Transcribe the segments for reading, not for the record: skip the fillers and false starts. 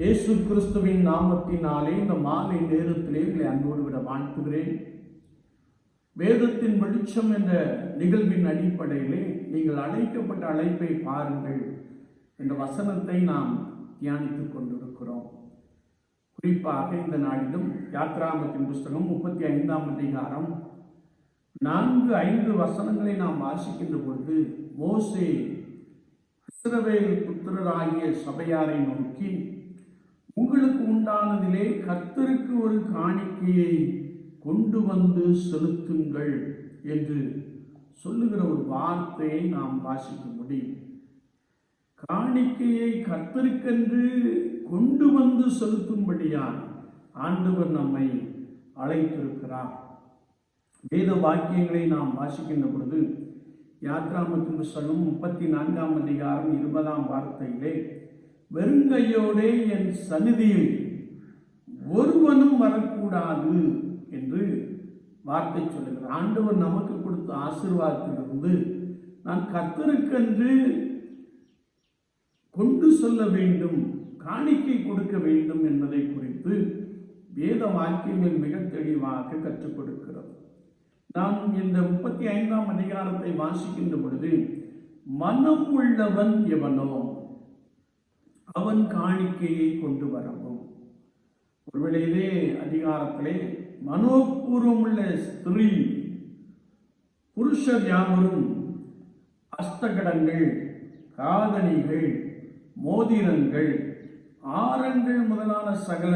இயேசு கிறிஸ்துவின் நாமத்தினாலே இந்த மாலை நேரத்திலே உங்களை அன்போடு விட வாழ்த்துகிறேன். வேதத்தின் வெளிச்சம் என்ற நிகழ்வின் அடிப்படையிலே நீங்கள் அழைக்கப்பட்ட அழைப்பை பாருங்கள் என்ற வசனத்தை நாம் தியானித்துக் கொண்டிருக்கிறோம். குறிப்பாக இந்த நாளிலும் யாத்ராகமத்தின் புஸ்தகம் 35ஆம் அதிகாரம் 4-5 வசனங்களை நாம் வாசிக்கின்ற பொழுது, மோசே இஸ்ரவேல் புத்திரராகிய சபையாரை நோக்கி, உங்களுக்கு உண்டானதிலே கர்த்தருக்கு ஒரு காணிக்கையை கொண்டு வந்து செலுத்துங்கள் என்று சொல்லுகிற ஒரு வார்த்தையை நாம் வாசிக்க முடியும். காணிக்கையை கர்த்தருக்கென்று கொண்டு வந்து செலுத்தும்படியால் ஆண்டவர் நம்மை அழைத்திருக்கிறார். வேத வாக்கியங்களை நாம் வாசிக்கின்ற பொழுது யாத்ராகமத்தின் புஸ்தகம் 34ஆம் அதிகாரம் 20ஆம் வார்த்தையிலே, வெறுங்கையோடே என் சந்நிதியில் ஒருவனும் வரக்கூடாது என்று வார்த்தை சொல்லுகிறார். ஆண்டவர் நமக்கு கொடுத்த ஆசீர்வாதத்திலிருந்து நான் கர்த்தருக்கென்று கொண்டு செல்ல வேண்டும், காணிக்கை கொடுக்க வேண்டும் என்பதை குறித்து வேத வாக்கியங்கள் மிக தெளிவாக கற்றுக் கொடுக்கிறது. நாம் இந்த 35ஆம் அதிகாரத்தை வாசிக்கின்ற பொழுது, மனம் உள்ளவன் எவனோ அவன் காணிக்கையை கொண்டு வரவும். ஒருவேளை இதே அதிகாரத்திலே மனோபூர்வமுள்ள ஸ்திரீ புருஷர் யாவரும் அஸ்தகடங்கள், காதணிகள், மோதிரங்கள், ஆரங்கள் முதலான சகல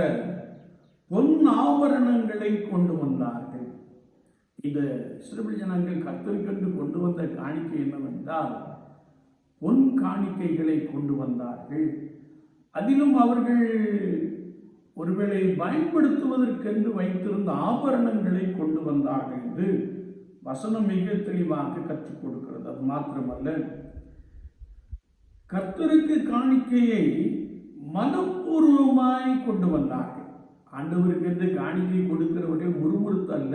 பொன் ஆபரணங்களை கொண்டு வந்தார்கள். இந்த இஸ்ரவேல் ஜனங்கள் கர்த்தருக்கென்று கொண்டு வந்த காணிக்கை என்னவென்றால் பொன் காணிக்கைகளை கொண்டு வந்தார்கள். அதிலும் அவர்கள் ஒருவேளை பயன்படுத்துவதற்கென்று வைத்திருந்த ஆபரணங்களை கொண்டு வந்தார்கள் என்று வசனம் மிக தெளிவாக கற்றுக் கொடுக்கிறது. அது மாத்திரமல்ல, கர்த்தருக்கு காணிக்கையை மனப்பூர்வமாய் கொண்டு வந்தார்கள். ஆண்டவருக்கு என்று காணிக்கை கொடுக்கிறவர்கள் முறுமுறுத்து அல்ல,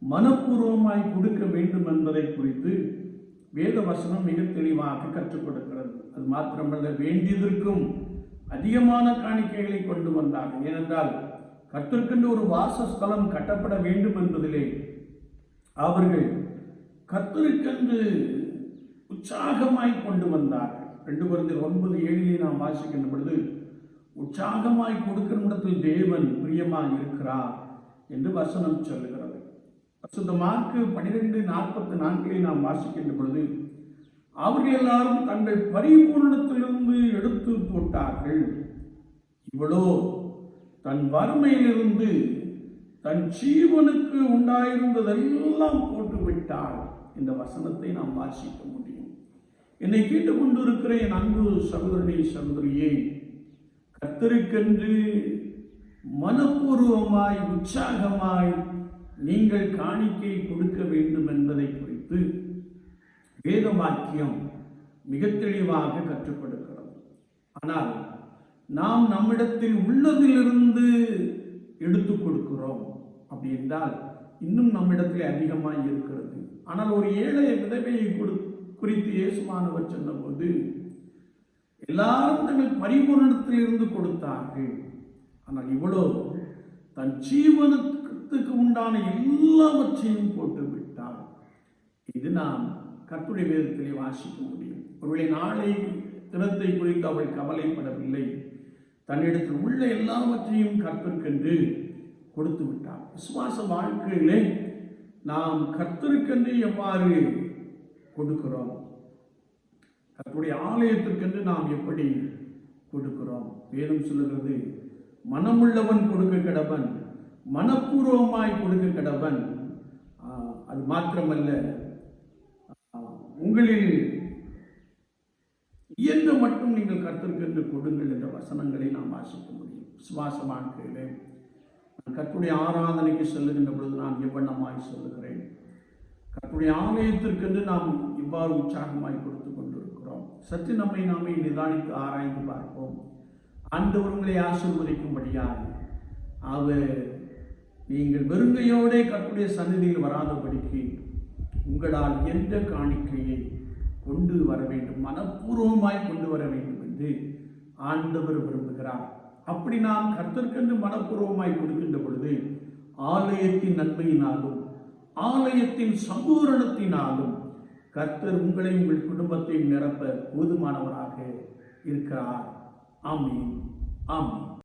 மனப்பூர்வமாய் கொடுக்க வேண்டும் என்பதை குறித்து வேத வசனம் மிக தெளிவாக கற்றுக் கொடுக்கிறது. அது மாத்திரமல்ல, வேண்டியதற்கும் அதிகமான காணிக்கைகளை கொண்டு வந்தார்கள். ஏனென்றால் கர்த்தருக்கென்று ஒரு வாசஸ்தலம் கட்டப்பட வேண்டும் என்பதிலே அவர்கள் கர்த்தருக்கென்று உற்சாகமாய் கொண்டு வந்தார்கள். 2 கொரிந்தியர் 9:7 நாம் வாசிக்கின்ற பொழுது, உற்சாகமாய் கொடுக்கிற இடத்தில் தேவன் பிரியமாய் இருக்கிறார் என்று வசனம் சொல்லுகிறது. பரிசுத்த மார்க்கு 12:44 நாம் வாசிக்கின்ற பொழுது, அவர்கள் எல்லாரும் தங்கள் பரிபூரணத்திலிருந்து எடுத்து போட்டார்கள், இவளோ தன் வறுமையிலிருந்து தன் ஜீவனுக்கு உண்டாயிருந்ததெல்லாம் போட்டு விட்டாள். இந்த வசனத்தை நாம் வாசிக்க முடியும். என்னை கேட்டுக்கொண்டிருக்கிற என் அன்பு சகோதரனே, சகோதரியே, கர்த்தருக்கென்று மனப்பூர்வமாய் உற்சாகமாய் நீங்கள் காணிக்கை கொடுக்க வேண்டும் என்பதை குறித்து வேத வாக்கியம் மிக தெளிவாக கற்றுக் கொடுக்கிறது. ஆனால் நாம் நம்மிடத்தில் உள்ளதிலிருந்து எடுத்துக் கொடுக்கிறோம். அப்படி என்றால் இன்னும் நம்மிடத்தில் அதிகமாக இருக்கிறது. ஆனால் ஒரு ஏழை விதவையை குறித்து இயேசுவானவர் சொன்னபோது, எல்லாரும் தங்கள் பரிபூரணத்திலிருந்து கொடுத்தார்கள், ஆனால் இவ்வளோ தன் ஜீவனத்துக்கு உண்டான எல்லாவற்றையும் போட்டு விட்டார். இது நாம் கர்த்தருடைய வேதத்திலே வாசிக்க முடியும். ஒருவேளை நாளை தினத்தை குறித்து அவள் கவலைப்படவில்லை, தன்னிடத்தில் உள்ள எல்லாவற்றையும் கர்த்தருக்கென்று கொடுத்து விட்டார். விசுவாச வாழ்க்கையிலே நாம் கர்த்தருக்கென்று எவ்வாறு கொடுக்கிறோம், கர்த்தருடைய ஆலயத்திற்கென்று நாம் எப்படி கொடுக்கிறோம்? வேதம் சொல்லுகிறது, மனமுள்ளவன் கொடுக்க கடவன், மனப்பூர்வமாய் கொடுக்க கடவன். அது மாத்திரமல்ல, உங்களில் இயன்ற மட்டும் நீங்கள் கர்த்தருக்கென்று கொடுங்கள் என்ற வசனங்களை நாம் வாசிக்க முடியும். விசுவாச வாழ்க்கையிலே கர்த்தருடைய ஆராதனைக்கு செல்லுகின்ற பொழுது நான் எவ்வண்ணமாய் சொல்லுகிறேன், கர்த்தருடைய ஆலயத்திற்கென்று நாம் இவ்வாறு உற்சாகமாய் கொடுத்து கொண்டிருக்கிறோம். சற்று நம்மை நாமே நிதானித்து ஆராய்ந்து பார்ப்போம். ஆண்டவர் உங்களை ஆசீர்வதிக்கும்படியாக அவர் நீங்கள் வெறுங்கையோடே கர்த்தருடைய சந்நிதியில் வராதபடிக்கு உங்களால் எந்த காணிக்கையை கொண்டு வர வேண்டும், மனப்பூர்வமாய் கொண்டு வர வேண்டும் என்று ஆண்டவர் விரும்புகிறார். அப்படி நாம் கர்த்தருக்கென்று மனப்பூர்வமாய் கொடுக்கின்ற பொழுது ஆலயத்தின் நன்மையினாலும் ஆலயத்தின் சம்பூரணத்தினாலும் கர்த்தர் உங்களையும் உங்கள் குடும்பத்தையும் நிரப்ப போதுமானவராக இருக்கிறார். ஆமென். ஆமென்.